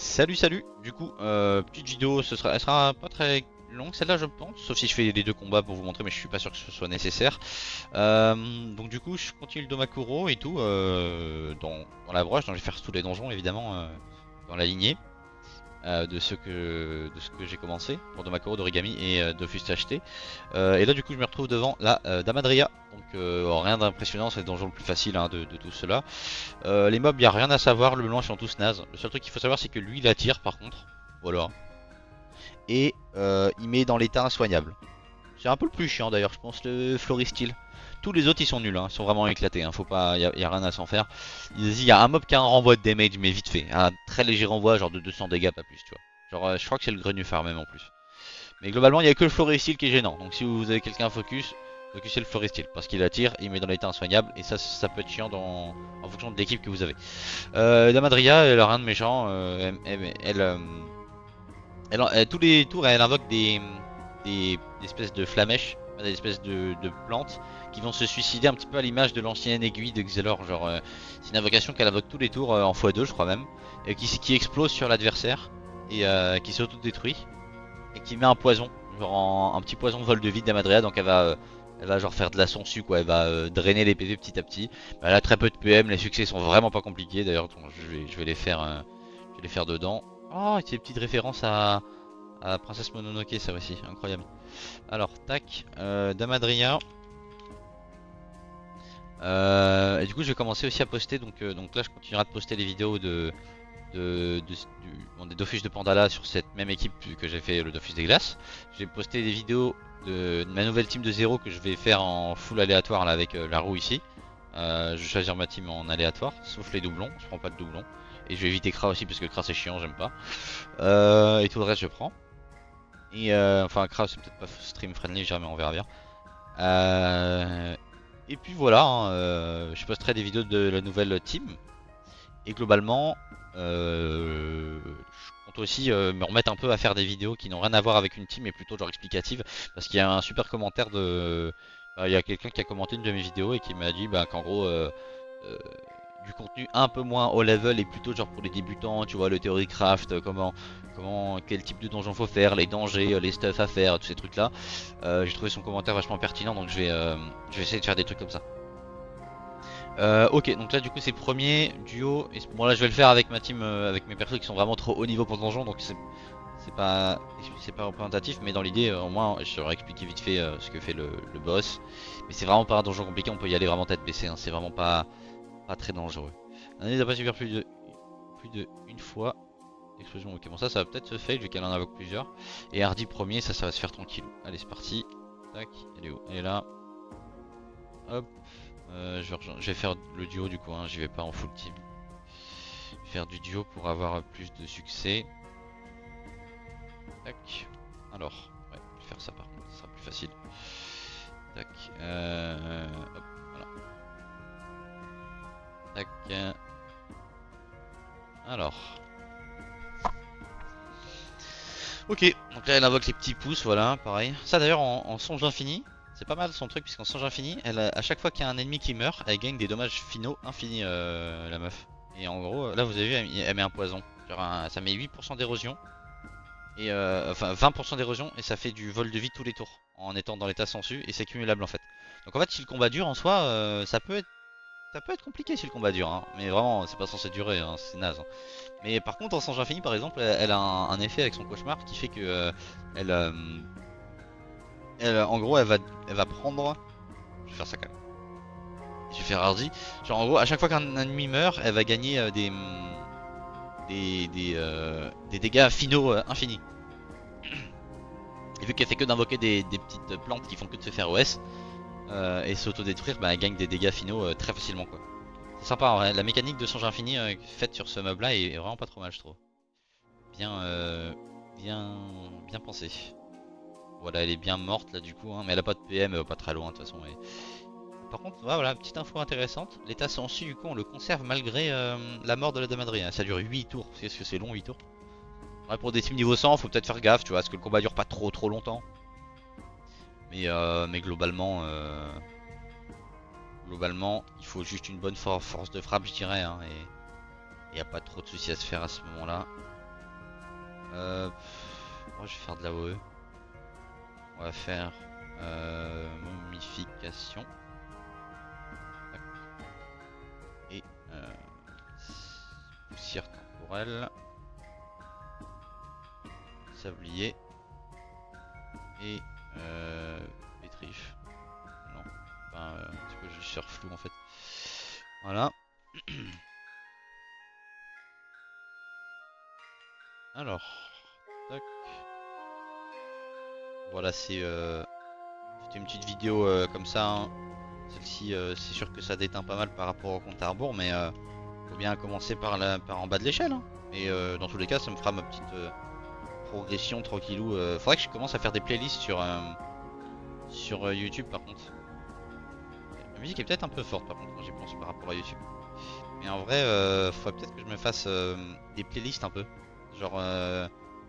Salut. Du coup, petite vidéo, elle sera pas très longue celle-là, je pense. Sauf si je fais les deux combats pour vous montrer, mais je suis pas sûr que ce soit nécessaire. Donc du coup, je continue le Domakuro et tout dans la broche. Donc je vais faire tous les donjons évidemment dans la lignée de ce que j'ai commencé pour Domakuro, d'Origami et Dofus THT. Et là, du coup, je me retrouve devant la Damadria. Donc rien d'impressionnant, c'est le donjon le plus facile de tout cela. Les mobs, y a rien à savoir, le blanc ils sont tous nazes. Le seul truc qu'il faut savoir, c'est que lui il attire par contre. Voilà. Et il met dans l'état insoignable. C'est un peu le plus chiant d'ailleurs, je pense, le Floristil. Tous les autres ils sont nuls, hein. Ils sont vraiment éclatés, hein. Faut pas, y a rien à s'en faire. Il y a un mob qui a un renvoi de damage, mais vite fait. Un très léger renvoi, genre de 200 dégâts, pas plus, tu vois. Genre, je crois que c'est le Grenufar même en plus. Mais globalement, il n'y a que le Floristil qui est gênant. Donc si vous avez quelqu'un focus, focussez le Floristil. Parce qu'il attire, il met dans l'état insoignable. Et ça peut être chiant en fonction de l'équipe que vous avez. La Madria, elle a rien de méchant. Tous les tours, elle invoque des espèces de flamèches, des espèces de plantes qui vont se suicider un petit peu à l'image de l'ancienne aiguille de Xelor. Genre, c'est une invocation qu'elle invoque tous les tours en x2, je crois même, et qui explose sur l'adversaire et qui s'auto-détruit et qui met un poison, genre un petit poison vol de vide d'Amadrea. Donc elle va genre faire de la sangsue quoi. Elle va drainer les PV petit à petit. Elle a très peu de PM, les succès sont vraiment pas compliqués. D'ailleurs, je vais les faire, dedans. Oh, c'est des petites références à Princesse Mononoke, ça aussi, incroyable. Alors, tac, Damadria. Et du coup, je vais commencer aussi à poster. Donc là, je continuerai de poster les vidéos des Dofus de Pandala sur cette même équipe que j'ai fait le Dofus des Glaces. J'ai posté des vidéos de ma nouvelle team de 0 que je vais faire en full aléatoire là avec la roue ici. Je vais choisir ma team en aléatoire, sauf les doublons, je prends pas de doublons. Et je vais éviter Kra aussi parce que Kra c'est chiant, j'aime pas. Et tout le reste je prends. Et enfin Kra c'est peut-être pas stream friendly, jamais on verra bien. Et puis voilà, je posterai des vidéos de la nouvelle team. Et globalement, je compte aussi me remettre un peu à faire des vidéos qui n'ont rien à voir avec une team, mais plutôt genre explicatives. Parce qu'il y a un super commentaire il y a quelqu'un qui a commenté une de mes vidéos et qui m'a dit qu'en gros, euh, du contenu un peu moins haut level et plutôt genre pour les débutants, tu vois, le theory craft, quel type de donjon faut faire, les dangers, les stuff à faire, tous ces trucs là. J'ai trouvé son commentaire vachement pertinent, donc je vais essayer de faire des trucs comme ça. Ok, donc là du coup c'est le premier duo. Bon là je vais le faire avec ma team, avec mes persos qui sont vraiment trop haut niveau pour le donjon, donc c'est pas représentatif, mais dans l'idée au moins je leur expliquer vite fait ce que fait le boss. Mais c'est vraiment pas un donjon compliqué, on peut y aller vraiment tête baissée, hein. C'est vraiment pas très dangereux. Un n'a pas subir plus de une fois explosion. Ok, bon ça va peut-être se fail vu qu'elle en invoque plusieurs. Et Hardy premier, ça va se faire tranquille. Allez c'est parti. Tac, elle est où? Elle est là. Hop. Je vais faire le duo du coup, hein, j'y vais pas en full team. Je vais faire du duo pour avoir plus de succès. Tac. Alors, ouais, je vais faire ça par contre, ça sera plus facile. Tac. Hop, voilà. Tac. Alors. Ok, donc là elle invoque les petits pouces, voilà, pareil. Ça d'ailleurs en songe infini, c'est pas mal son truc, puisqu'en songe infini, à chaque fois qu'il y a un ennemi qui meurt, elle gagne des dommages finaux infinis, la meuf. Et en gros, là vous avez vu, elle met un poison. Genre ça met 8% d'érosion. Et enfin 20% d'érosion, et ça fait du vol de vie tous les tours, en étant dans l'état sensu, et c'est cumulable en fait. Donc en fait, si le combat dure en soi, ça peut être compliqué si le combat dure, hein. Mais vraiment, c'est pas censé durer, hein, c'est naze, hein. Mais par contre, en Songe Infini, par exemple, elle a un effet avec son cauchemar qui fait que elle, euh, en gros, elle va prendre. Je vais faire ça quand même. Je vais faire Hardy. Genre, en gros, à chaque fois qu'un ennemi meurt, elle va gagner des dégâts finaux infinis. Et vu qu'elle fait que d'invoquer des petites plantes qui font que de se faire OS et s'auto-détruire, bah, elle gagne des dégâts finaux très facilement, quoi. C'est sympa, en vrai. La mécanique de Songe Infini faite sur ce mob là est vraiment pas trop mal, je trouve. Bien, bien, bien pensé. Voilà, elle est bien morte là du coup, hein, mais elle a pas de PM, elle va pas très loin de toute façon. Par contre, voilà, petite info intéressante, l'état sensu du coup on le conserve malgré la mort de la Damadrie, hein. Ça dure 8 tours, parce que c'est long 8 tours. Ouais, pour des teams niveau 100, faut peut-être faire gaffe, tu vois, parce que le combat dure pas trop longtemps. Mais globalement, il faut juste une bonne force de frappe, je dirais, hein, et y a pas trop de soucis à se faire à ce moment-là. Moi je vais faire de la OE. On va faire momification. Tac. Et poussière temporelle. Sablier. Et pétrif. Non. Enfin, un petit peu je cherche flou en fait. Voilà. Alors. Tac. Voilà, c'était une petite vidéo comme ça. Hein. Celle-ci, c'est sûr que ça déteint pas mal par rapport au compte à rebours, mais faut bien commencer par en bas de l'échelle. Hein. Et dans tous les cas, ça me fera ma petite progression tranquillou. Faudrait que je commence à faire des playlists sur YouTube par contre. La musique est peut-être un peu forte par contre quand j'y pense par rapport à YouTube. Mais en vrai, faudrait peut-être que je me fasse des playlists un peu. Genre,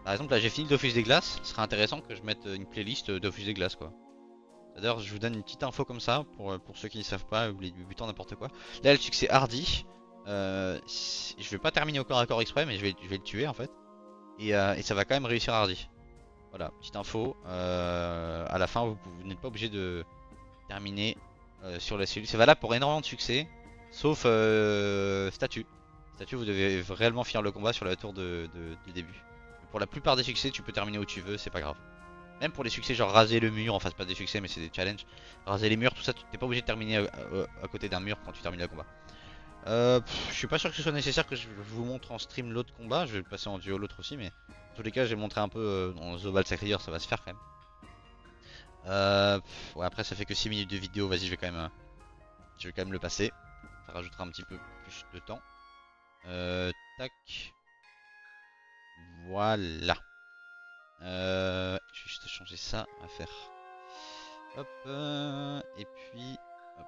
par exemple, là j'ai fini le Dofus des Glaces. Ce serait intéressant que je mette une playlist Dofus des Glaces quoi. D'ailleurs, je vous donne une petite info comme ça pour ceux qui ne savent pas, les débutants, n'importe quoi. Là, le succès Hardy. Je vais pas terminer au corps à corps exprès, mais je vais le tuer en fait. Et ça va quand même réussir Hardy. Voilà, petite info. À la fin, vous n'êtes pas obligé de terminer sur la cellule. C'est valable pour énormément de succès, sauf statut. Statut, vous devez réellement finir le combat sur la tour de début. Pour la plupart des succès, tu peux terminer où tu veux, c'est pas grave. Même pour les succès, genre raser le mur, enfin c'est pas des succès mais c'est des challenges. Raser les murs, tout ça, t'es pas obligé de terminer à côté d'un mur quand tu termines le combat. Je suis pas sûr que ce soit nécessaire que je vous montre en stream l'autre combat, je vais le passer en duo l'autre aussi, mais en tous les cas, j'ai montré un peu dans Zobal Sacrier, ça va se faire quand même. Ouais, après ça fait que 6 minutes de vidéo, vas-y, je vais quand même le passer. Ça rajoutera un petit peu plus de temps. Tac. Voilà. Je vais juste changer ça, on va faire. Hop, et puis, hop.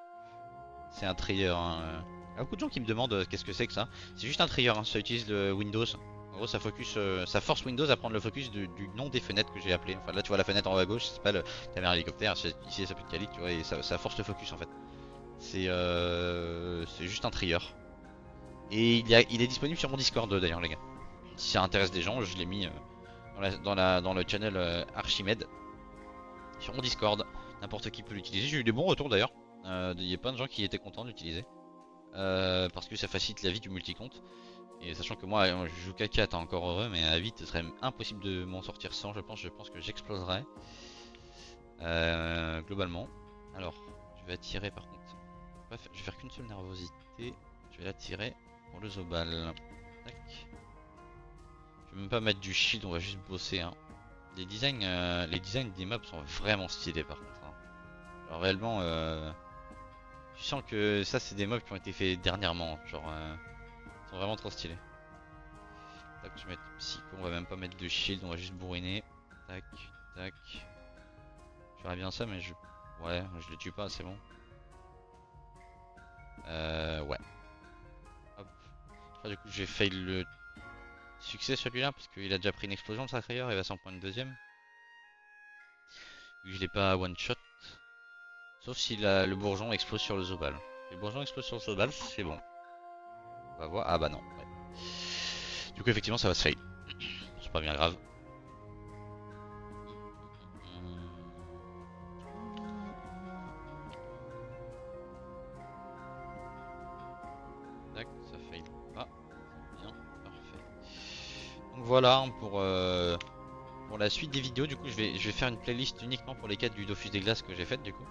C'est un trigger. Hein. Il y a beaucoup de gens qui me demandent qu'est-ce que c'est que ça. C'est juste un trigger, hein. Ça utilise le Windows. En gros, ça focus, ça force Windows à prendre le focus du nom des fenêtres que j'ai appelé. Enfin, là, tu vois la fenêtre en haut à gauche, ça s'appelle caméra hélicoptère. Ici, ça s'appelle Kalik, tu vois, et ça force le focus en fait. C'est juste un trigger. Et il est disponible sur mon Discord d'ailleurs, les gars. Si ça intéresse des gens, je l'ai mis dans le channel Archimède sur mon Discord. N'importe qui peut l'utiliser. J'ai eu des bons retours d'ailleurs. Il y a plein de gens qui étaient contents d'utiliser. Parce que ça facilite la vie du multicompte. Et sachant que moi je joue qu'à 4, encore heureux, mais à 8 ce serait impossible de m'en sortir sans, je pense que j'exploserais. Globalement. Alors, je vais attirer par contre. Je vais faire qu'une seule nervosité. Je vais l'attirer pour le Zobal. Tac. Je vais même pas mettre du shield, on va juste bosser. Hein. Les designs des mobs sont vraiment stylés par contre. Hein. Alors réellement, je sens que ça c'est des mobs qui ont été faits dernièrement. Genre, ils sont vraiment trop stylés. Tac, je vais mettre psycho, on va même pas mettre de shield, on va juste bourriner. Tac, tac. J'aurais bien ça, mais ouais, je le tue pas, c'est bon. Ouais. Hop. Après, du coup, j'ai fail le succès celui-là parce qu'il a déjà pris une explosion de sa frayeur, il va s'en prendre une deuxième. Vu que je l'ai pas one shot. Sauf si le bourgeon explose sur le Zobal. Si le bourgeon explose sur le Zobal, c'est bon. On va voir. Ah bah non. Ouais. Du coup, effectivement, ça va se fail. C'est pas bien grave. Tac, ça fail pas. Bien, parfait. Donc voilà hein, pour la suite des vidéos. Du coup, je vais faire une playlist uniquement pour les quêtes du Dofus des Glaces que j'ai faites du coup.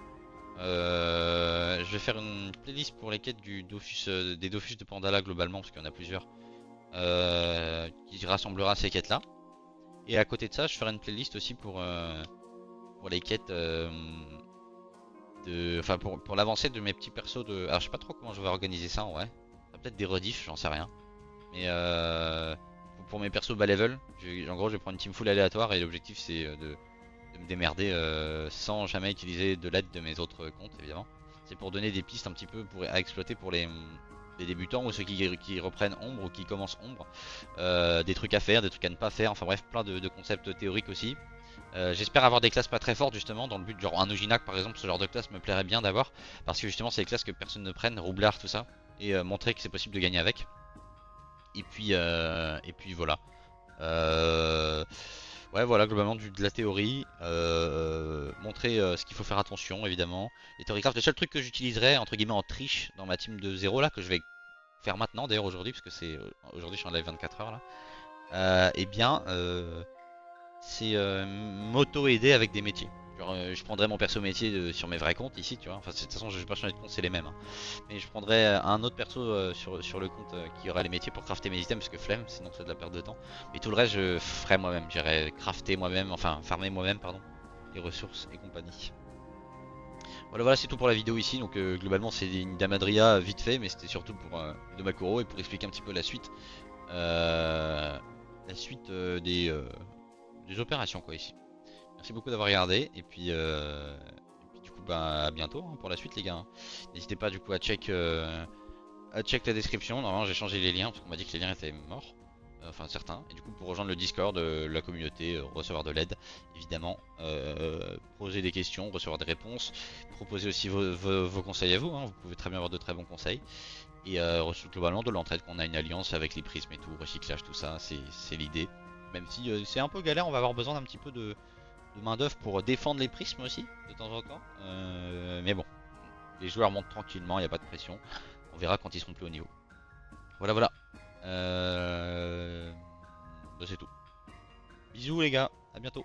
Je vais faire une playlist pour les quêtes des Dofus de Pandala globalement parce qu'il y en a plusieurs qui rassemblera ces quêtes là. Et à côté de ça je ferai une playlist aussi pour les quêtes enfin pour l'avancée de mes petits persos de. Alors je sais pas trop comment je vais organiser ça en vrai. Peut-être des rediffs, j'en sais rien. Mais pour mes persos bas level, en gros je vais prendre une team full aléatoire et l'objectif c'est de me démerder sans jamais utiliser de l'aide de mes autres comptes évidemment. C'est pour donner des pistes un petit peu à exploiter pour les débutants ou ceux qui reprennent Ombre ou qui commencent Ombre. Des trucs à faire, des trucs à ne pas faire, enfin bref plein de concepts théoriques aussi. J'espère avoir des classes pas très fortes justement dans le but genre un Ojinac par exemple, ce genre de classe me plairait bien d'avoir. Parce que justement c'est des classes que personne ne prenne, Roublard tout ça. Et montrer que c'est possible de gagner avec. Et puis voilà. Euh, Ouais, voilà, globalement de la théorie. Montrer ce qu'il faut faire attention, évidemment. Les Theorycraft, le seul truc que j'utiliserais, entre guillemets, en triche dans ma team de 0 là, que je vais faire maintenant d'ailleurs aujourd'hui, parce que c'est aujourd'hui je suis en live 24 heures là. Eh bien, c'est m'auto-aider avec des métiers. Genre, je prendrais mon perso métier sur mes vrais comptes ici, tu vois. Enfin, de toute façon, je vais pas changer de compte, c'est les mêmes, hein. Mais je prendrais un autre perso sur le compte qui aura les métiers pour crafter mes items, parce que flemme, sinon c'est de la perte de temps. Mais tout le reste, je ferai moi-même. J'irai crafter moi-même, enfin, farmer moi-même, pardon, les ressources et compagnie. Voilà, voilà, c'est tout pour la vidéo ici. Donc, globalement, c'est une Damadria vite fait, mais c'était surtout pour de Makuro et pour expliquer un petit peu la suite. La suite des opérations, quoi, ici. Merci beaucoup d'avoir regardé et puis du coup bah à bientôt hein, pour la suite les gars, hein. N'hésitez pas du coup à check la description. Normalement j'ai changé les liens parce qu'on m'a dit que les liens étaient morts. Enfin certains. Et du coup pour rejoindre le Discord, la communauté, recevoir de l'aide évidemment, poser des questions, recevoir des réponses, proposer aussi vos conseils à vous, hein. Vous pouvez très bien avoir de très bons conseils. Et globalement de l'entraide, qu'on a une alliance avec les prismes et tout, recyclage, tout ça, c'est l'idée. Même si c'est un peu galère, on va avoir besoin d'un petit peu de main d'œuvre pour défendre les prismes aussi de temps en temps. Mais bon, les joueurs montent tranquillement, il n'y a pas de pression. On verra quand ils seront plus haut niveau. Voilà, voilà. Bah, c'est tout. Bisous les gars, à bientôt.